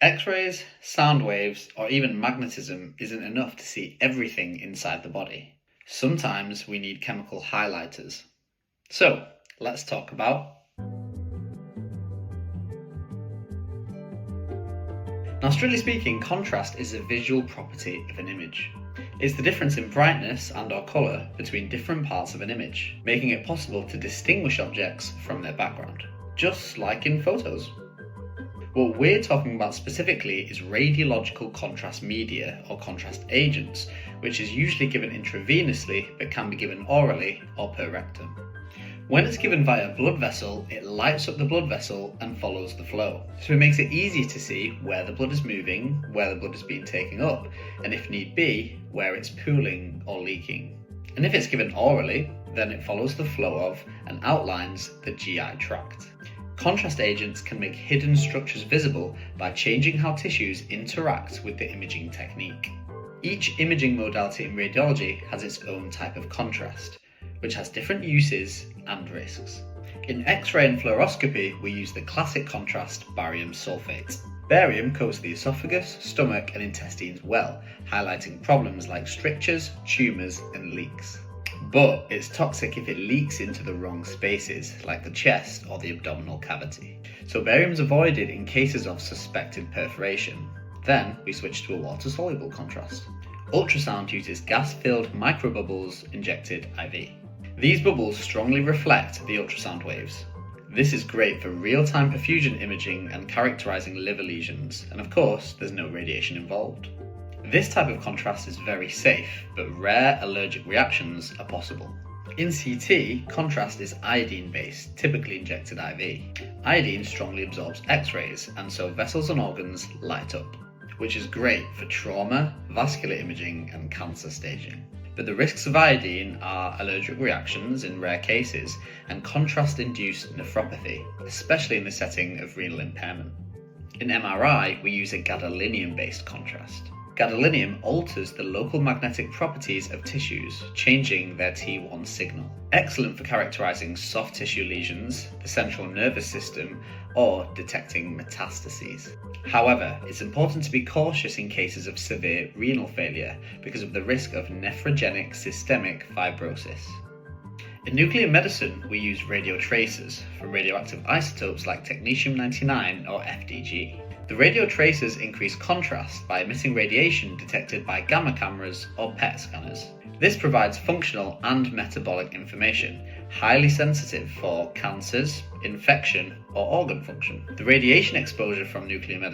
X-rays, sound waves, or even magnetism isn't enough to see everything inside the body. Sometimes we need chemical highlighters. So, let's talk about. Now, strictly speaking, contrast is a visual property of an image. It's the difference in brightness and/or colour between different parts of an image, making it possible to distinguish objects from their background, just like in photos. What we're talking about specifically is radiological contrast media or contrast agents, which is usually given intravenously but can be given orally or per rectum. When it's given via a blood vessel, it lights up the blood vessel and follows the flow. So it makes it easier to see where the blood is moving, where the blood is being taken up, and if need be, where it's pooling or leaking. And if it's given orally, then it follows the flow of and outlines the GI tract. Contrast agents can make hidden structures visible by changing how tissues interact with the imaging technique. Each imaging modality in radiology has its own type of contrast, which has different uses and risks. In X-ray and fluoroscopy, we use the classic contrast barium sulfate. Barium coats the esophagus, stomach, and intestines well, highlighting problems like strictures, tumours, and leaks. But it's toxic if it leaks into the wrong spaces, like the chest or the abdominal cavity. So barium's avoided in cases of suspected perforation. Then we switch to a water-soluble contrast. Ultrasound uses gas-filled microbubbles injected IV. These bubbles strongly reflect the ultrasound waves. This is great for real-time perfusion imaging and characterizing liver lesions, and of course, there's no radiation involved. This type of contrast is very safe, but rare allergic reactions are possible. In CT, contrast is iodine-based, typically injected IV. Iodine strongly absorbs X-rays, and so vessels and organs light up, which is great for trauma, vascular imaging, and cancer staging. But the risks of iodine are allergic reactions in rare cases and contrast-induced nephropathy, especially in the setting of renal impairment. In MRI, we use a gadolinium-based contrast. Gadolinium alters the local magnetic properties of tissues, changing their T1 signal. Excellent for characterizing soft tissue lesions, the central nervous system, or detecting metastases. However, it's important to be cautious in cases of severe renal failure because of the risk of nephrogenic systemic fibrosis. In nuclear medicine, we use radiotracers for radioactive isotopes like technetium-99 or FDG. The radiotracers increase contrast by emitting radiation detected by gamma cameras or PET scanners. This provides functional and metabolic information, highly sensitive for cancers, infection, or organ function. The radiation exposure from nuclear medicine